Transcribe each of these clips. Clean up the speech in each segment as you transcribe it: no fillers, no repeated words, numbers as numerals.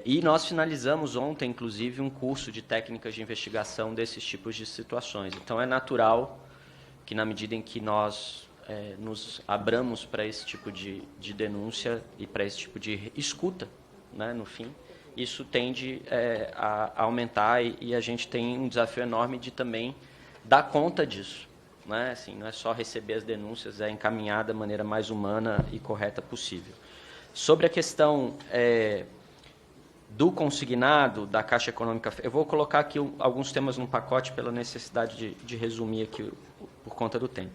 E nós finalizamos ontem, inclusive, um curso de técnicas de investigação desses tipos de situações. Então, é natural que, na medida em que nós nos abramos para esse tipo de denúncia e para esse tipo de escuta, né, no fim, isso tende a aumentar e a gente tem um desafio enorme de também dar conta disso. Né? Assim, não é só receber as denúncias, é encaminhar da maneira mais humana e correta possível. Sobre a questão do consignado, da Caixa Econômica, eu vou colocar aqui alguns temas no pacote pela necessidade de resumir aqui por conta do tempo.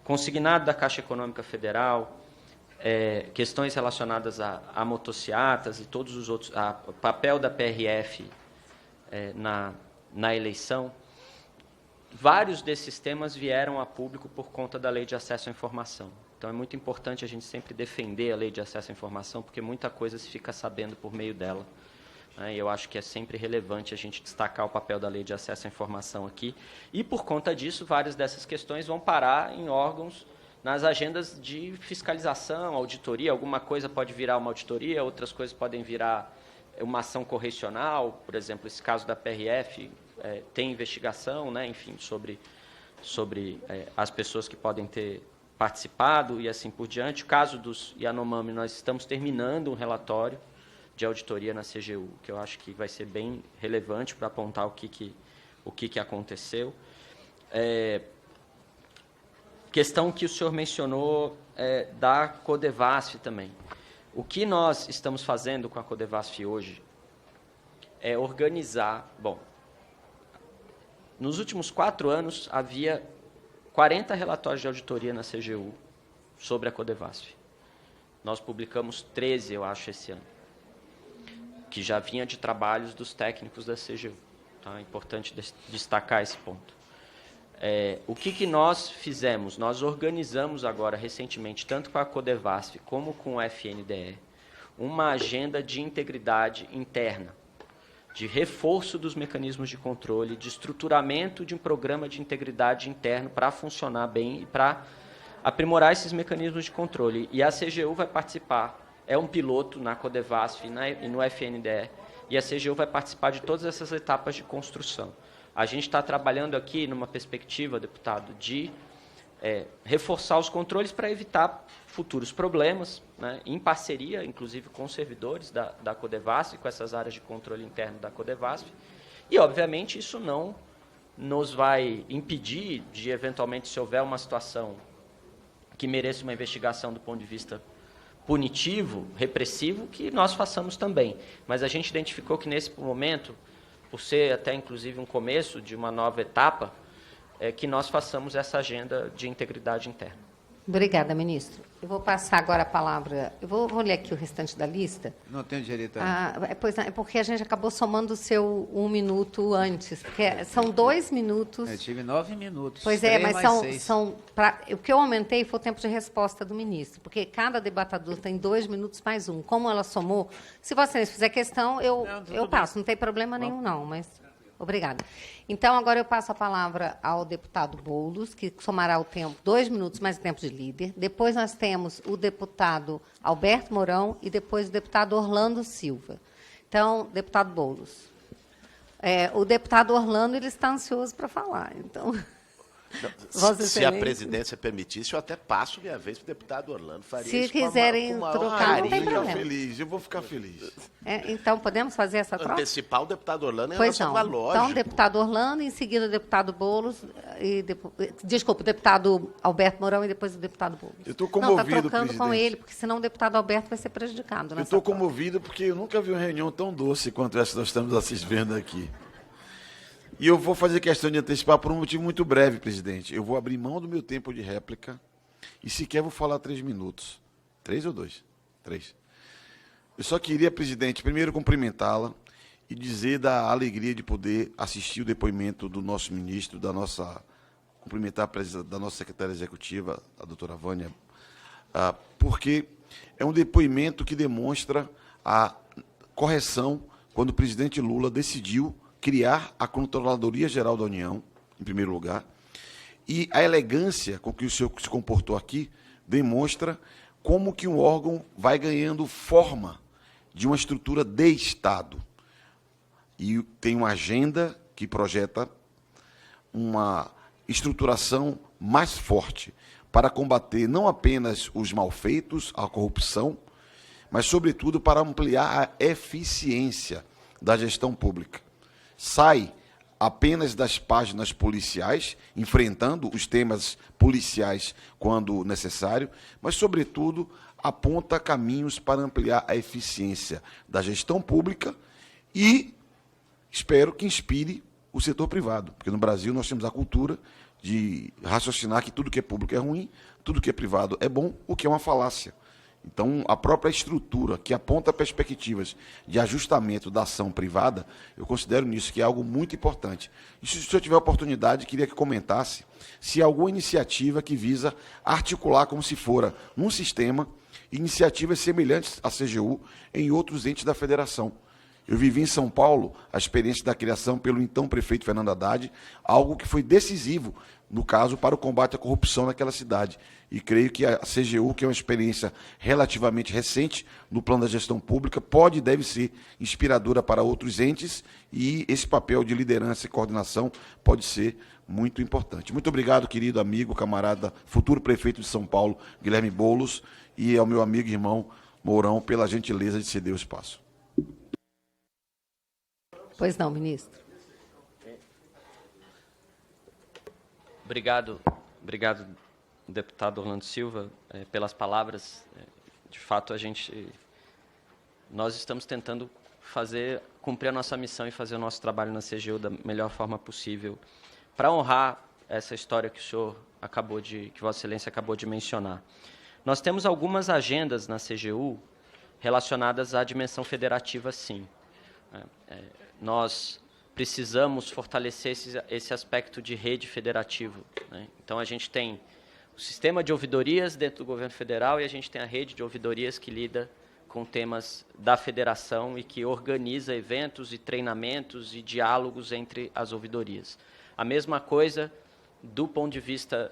Consignado da Caixa Econômica Federal, questões relacionadas a motociatas e todos os outros, o papel da PRF na eleição, vários desses temas vieram a público por conta da Lei de Acesso à Informação. Então, é muito importante a gente sempre defender a Lei de Acesso à Informação, porque muita coisa se fica sabendo por meio dela. E eu acho que é sempre relevante a gente destacar o papel da Lei de Acesso à Informação aqui. E, por conta disso, várias dessas questões vão parar em órgãos, nas agendas de fiscalização, auditoria. Alguma coisa pode virar uma auditoria, outras coisas podem virar uma ação correcional. Por exemplo, esse caso da PRF tem investigação, né, enfim, sobre as pessoas que podem ter participado e assim por diante. O caso dos Yanomami, nós estamos terminando um relatório de auditoria na CGU, que eu acho que vai ser bem relevante para apontar o que aconteceu. Questão que o senhor mencionou da Codevasf também. O que nós estamos fazendo com a Codevasf hoje é organizar... Bom, nos últimos 4 anos, havia 40 relatórios de auditoria na CGU sobre a Codevasf. Nós publicamos 13, eu acho, esse ano, que já vinha de trabalhos dos técnicos da CGU. Tá? É importante destacar esse ponto. O que nós fizemos? Nós organizamos agora, recentemente, tanto com a Codevasf como com o FNDE, uma agenda de integridade interna, de reforço dos mecanismos de controle, de estruturamento de um programa de integridade interno para funcionar bem e para aprimorar esses mecanismos de controle. E a CGU vai participar, é um piloto na Codevasf e no FNDE, e a CGU vai participar de todas essas etapas de construção. A gente está trabalhando aqui numa perspectiva, deputado, de reforçar os controles para evitar futuros problemas, né, em parceria, inclusive, com os servidores da Codevasf, com essas áreas de controle interno da Codevasf. E, obviamente, isso não nos vai impedir de, eventualmente, se houver uma situação que mereça uma investigação do ponto de vista punitivo, repressivo, que nós façamos também. Mas a gente identificou que, nesse momento, por ser até, inclusive, um começo de uma nova etapa, que nós façamos essa agenda de integridade interna. Obrigada, ministro. Eu vou passar agora a palavra. Eu vou ler aqui o restante da lista. Não tenho direito Pois não, é porque a gente acabou somando o seu 1 minuto antes, porque são 2 minutos. Eu tive 9 minutos. Pois é, mas o que eu aumentei foi o tempo de resposta do ministro, porque cada debatedor tem 2 minutos mais 1. Como ela somou, se você fizer questão, eu passo, não tem problema nenhum, não, mas... Obrigada. Então, agora eu passo a palavra ao deputado Boulos, que somará o tempo, 2 minutos mais o tempo de líder. Depois nós temos o deputado Alberto Mourão e depois o deputado Orlando Silva. Então, deputado Boulos. O deputado Orlando ele está ansioso para falar. Então, se a presidência permitisse, eu até passo minha vez para o deputado Orlando Faria. Se quiserem trocar, não tem problema. Eu vou ficar feliz. Então, podemos fazer essa troca? Antecipar o deputado Orlando pois uma lógica. Então, deputado Orlando, em seguida o deputado Boulos, desculpa, o deputado Alberto Mourão e depois o deputado Boulos. Eu estou comovido, presidente. Não, está trocando com ele, porque senão o deputado Alberto vai ser prejudicado. Eu estou comovido porque eu nunca vi uma reunião tão doce quanto essa que nós estamos assistindo aqui. E eu vou fazer questão de antecipar por um motivo muito breve, presidente. Eu vou abrir mão do meu tempo de réplica e sequer vou falar 3 minutos. 3 ou 2? 3. Eu só queria, presidente, primeiro cumprimentá-la e dizer da alegria de poder assistir o depoimento do nosso ministro, cumprimentar da nossa secretária executiva, a doutora Vânia, porque é um depoimento que demonstra a correção quando o presidente Lula decidiu criar a Controladoria Geral da União, em primeiro lugar, e a elegância com que o senhor se comportou aqui demonstra como que um órgão vai ganhando forma de uma estrutura de Estado. E tem uma agenda que projeta uma estruturação mais forte para combater não apenas os malfeitos, a corrupção, mas, sobretudo, para ampliar a eficiência da gestão pública. Sai apenas das páginas policiais, enfrentando os temas policiais quando necessário, mas, sobretudo, aponta caminhos para ampliar a eficiência da gestão pública e espero que inspire o setor privado, porque no Brasil nós temos a cultura de raciocinar que tudo que é público é ruim, tudo que é privado é bom, o que é uma falácia. Então, a própria estrutura que aponta perspectivas de ajustamento da ação privada, eu considero nisso que é algo muito importante. E se eu tiver oportunidade, queria que comentasse se há alguma iniciativa que visa articular como se fora num sistema iniciativas semelhantes à CGU em outros entes da federação. Eu vivi em São Paulo a experiência da criação pelo então prefeito Fernando Haddad, algo que foi decisivo, no caso, para o combate à corrupção naquela cidade. E creio que a CGU, que é uma experiência relativamente recente no plano da gestão pública, pode e deve ser inspiradora para outros entes, e esse papel de liderança e coordenação pode ser muito importante. Muito obrigado, querido amigo, camarada, futuro prefeito de São Paulo, Guilherme Boulos, e ao meu amigo e irmão Mourão, pela gentileza de ceder o espaço. Pois não, ministro. Obrigado, deputado Orlando Silva, pelas palavras. De fato, nós estamos tentando cumprir a nossa missão e fazer o nosso trabalho na CGU da melhor forma possível, para honrar essa história que que Vossa Excelência acabou de mencionar. Nós temos algumas agendas na CGU relacionadas à dimensão federativa, sim. Nós precisamos fortalecer esse aspecto de rede federativo, né? Então, a gente tem o sistema de ouvidorias dentro do governo federal e a gente tem a rede de ouvidorias que lida com temas da federação e que organiza eventos e treinamentos e diálogos entre as ouvidorias. A mesma coisa do ponto de vista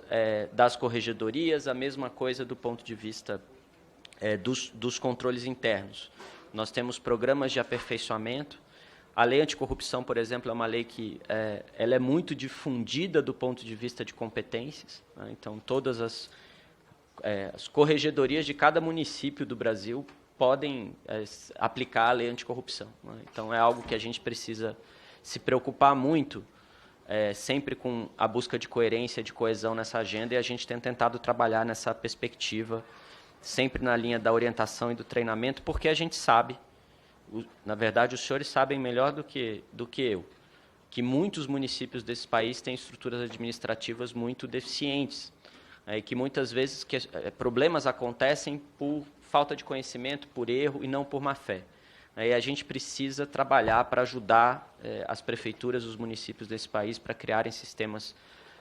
das corregedorias, a mesma coisa do ponto de vista dos controles internos. Nós temos programas de aperfeiçoamento. A lei anticorrupção, por exemplo, é uma lei que ela é muito difundida do ponto de vista de competências, né? Então, todas as corregedorias de cada município do Brasil podem aplicar a lei anticorrupção, né? Então, é algo que a gente precisa se preocupar muito, sempre com a busca de coerência e de coesão nessa agenda, e a gente tem tentado trabalhar nessa perspectiva, sempre na linha da orientação e do treinamento, porque a gente sabe, na verdade, os senhores sabem melhor do que eu, que muitos municípios desse país têm estruturas administrativas muito deficientes, e que muitas vezes problemas acontecem por falta de conhecimento, por erro e não por má fé. E a gente precisa trabalhar para ajudar as prefeituras, os municípios desse país, para criarem sistemas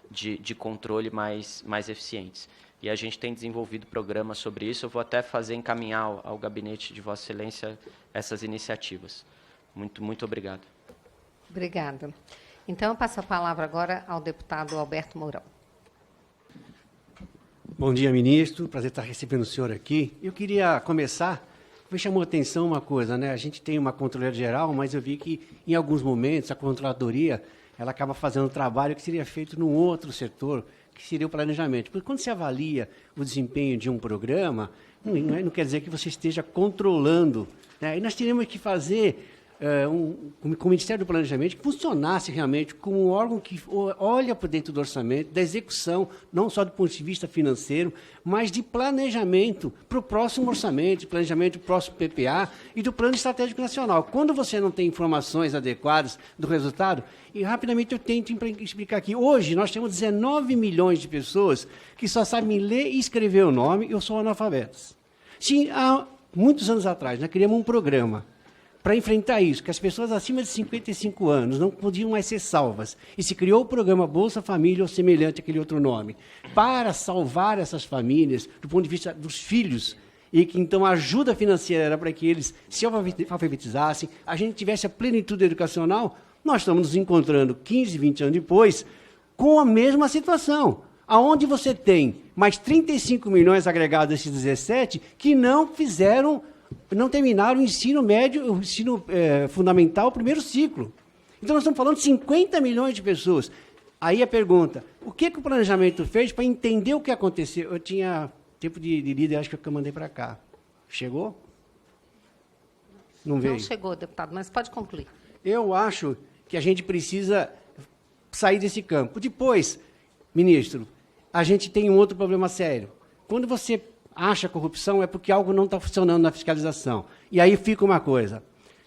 de controle mais eficientes. E a gente tem desenvolvido programas sobre isso. Eu vou até encaminhar ao gabinete de Vossa Excelência essas iniciativas. Muito obrigado. Obrigada. Então, eu passo a palavra agora ao deputado Alberto Mourão. Bom dia, ministro. Prazer estar recebendo o senhor aqui. Eu queria começar, me chamou a atenção uma coisa, né? A gente tem uma controladoria geral, mas eu vi que, em alguns momentos, a controladoria ela acaba fazendo um trabalho que seria feito num outro setor, que seria o planejamento. Porque quando se avalia o desempenho de um programa, não quer dizer que você esteja controlando, né? E nós teríamos que fazer com o Ministério do Planejamento que funcionasse realmente como um órgão que olha por dentro do orçamento, da execução, não só do ponto de vista financeiro, mas de planejamento para o próximo orçamento, de planejamento do próximo PPA e do Plano Estratégico Nacional. Quando você não tem informações adequadas do resultado, e rapidamente eu tento explicar aqui, hoje nós temos 19 milhões de pessoas que só sabem ler e escrever o nome e são analfabetas. Se há muitos anos atrás nós criamos um programa para enfrentar isso, que as pessoas acima de 55 anos não podiam mais ser salvas. E se criou o programa Bolsa Família ou semelhante àquele outro nome, para salvar essas famílias do ponto de vista dos filhos, e que então a ajuda financeira era para que eles se alfabetizassem, a gente tivesse a plenitude educacional. Nós estamos nos encontrando 15, 20 anos depois com a mesma situação, aonde você tem mais 35 milhões agregados desses 17 que não fizeram não terminaram o ensino médio, o ensino fundamental, o primeiro ciclo. Então, nós estamos falando de 50 milhões de pessoas. Aí a pergunta, o que o planejamento fez para entender o que aconteceu? Eu tinha tempo de líder, acho que eu mandei para cá. Chegou? Não veio? Não chegou, deputado, mas pode concluir. Eu acho que a gente precisa sair desse campo. Depois, ministro, a gente tem um outro problema sério. Quando você acha corrupção, é porque algo não está funcionando na fiscalização. E aí fica uma coisa.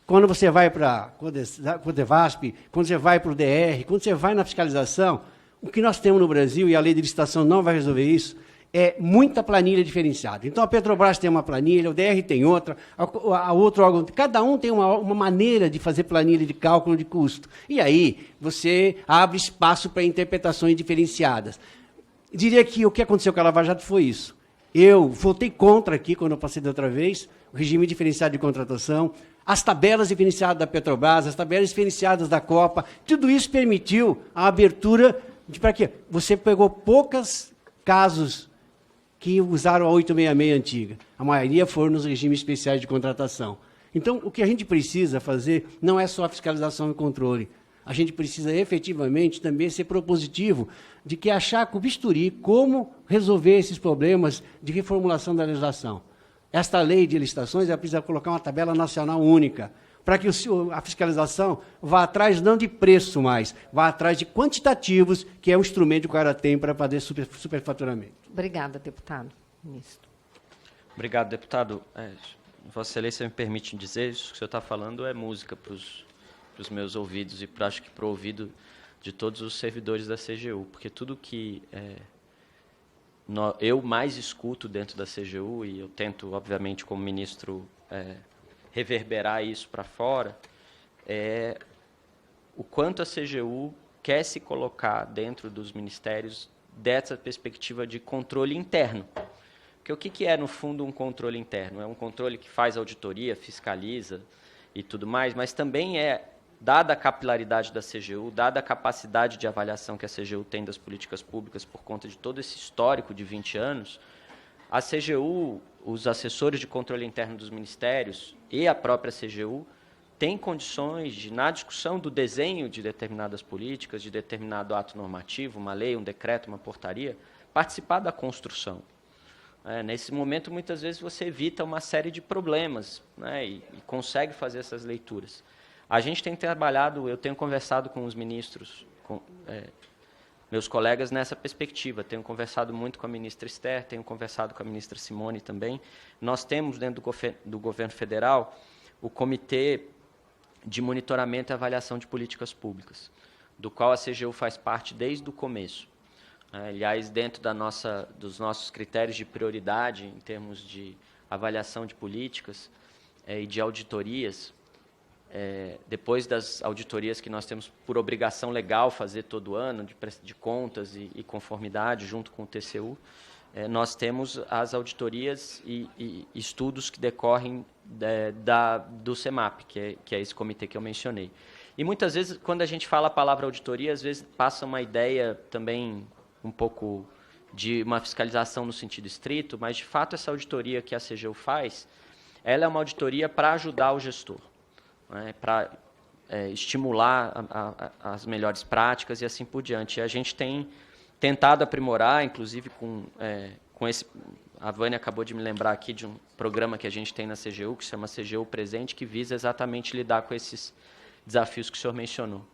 Quando você vai para a Codevasp, quando você vai para o DR, quando você vai na fiscalização, o que nós temos no Brasil, e a lei de licitação não vai resolver isso, é muita planilha diferenciada. Então, a Petrobras tem uma planilha, o DR tem outra, a outro órgão, cada um tem uma maneira de fazer planilha de cálculo de custo. E aí, você abre espaço para interpretações diferenciadas. Diria que o que aconteceu com a Lava Jato foi isso. Eu votei contra aqui, quando eu passei da outra vez, o regime diferenciado de contratação, as tabelas diferenciadas da Petrobras, as tabelas diferenciadas da Copa, tudo isso permitiu a abertura de para quê? Você pegou poucos casos que usaram a 866 antiga. A maioria foram nos regimes especiais de contratação. Então, o que a gente precisa fazer não é só a fiscalização e controle. A gente precisa efetivamente também ser propositivo de que achar com bisturi como resolver esses problemas de reformulação da legislação. Esta lei de licitações ela precisa colocar uma tabela nacional única, para que a fiscalização vá atrás não de preço mais, vá atrás de quantitativos, que é o instrumento que o cara tem para fazer superfaturamento. Obrigada, deputado. Ministro. Obrigado, deputado. Vossa Excelência me permite dizer, isso que o senhor está falando é música para os meus ouvidos e acho que para o ouvido de todos os servidores da CGU, porque tudo que eu mais escuto dentro da CGU, e eu tento, obviamente, como ministro, reverberar isso para fora, é o quanto a CGU quer se colocar dentro dos ministérios dessa perspectiva de controle interno. Porque o que é, no fundo, um controle interno? É um controle que faz auditoria, fiscaliza e tudo mais, mas também dada a capilaridade da CGU, dada a capacidade de avaliação que a CGU tem das políticas públicas por conta de todo esse histórico de 20 anos, a CGU, os assessores de controle interno dos ministérios e a própria CGU têm condições de, na discussão do desenho de determinadas políticas, de determinado ato normativo, uma lei, um decreto, uma portaria, participar da construção. Nesse momento, muitas vezes, você evita uma série de problemas, né, e consegue fazer essas leituras. A gente tem trabalhado, eu tenho conversado com os ministros, com meus colegas nessa perspectiva, tenho conversado muito com a ministra Esther, tenho conversado com a ministra Simone também. Nós temos, dentro do governo federal, o Comitê de Monitoramento e Avaliação de Políticas Públicas, do qual a CGU faz parte desde o começo. Aliás, dentro dos nossos critérios de prioridade, em termos de avaliação de políticas e de auditorias, depois das auditorias que nós temos por obrigação legal fazer todo ano, de contas e conformidade, junto com o TCU, nós temos as auditorias e estudos que decorrem do CEMAP, que é esse comitê que eu mencionei. E muitas vezes, quando a gente fala a palavra auditoria, às vezes passa uma ideia também um pouco de uma fiscalização no sentido estrito, mas, de fato, essa auditoria que a CGU faz, ela é uma auditoria para ajudar o gestor, para estimular as melhores práticas e assim por diante. E a gente tem tentado aprimorar, inclusive com esse... A Vânia acabou de me lembrar aqui de um programa que a gente tem na CGU, que se chama CGU Presente, que visa exatamente lidar com esses desafios que o senhor mencionou.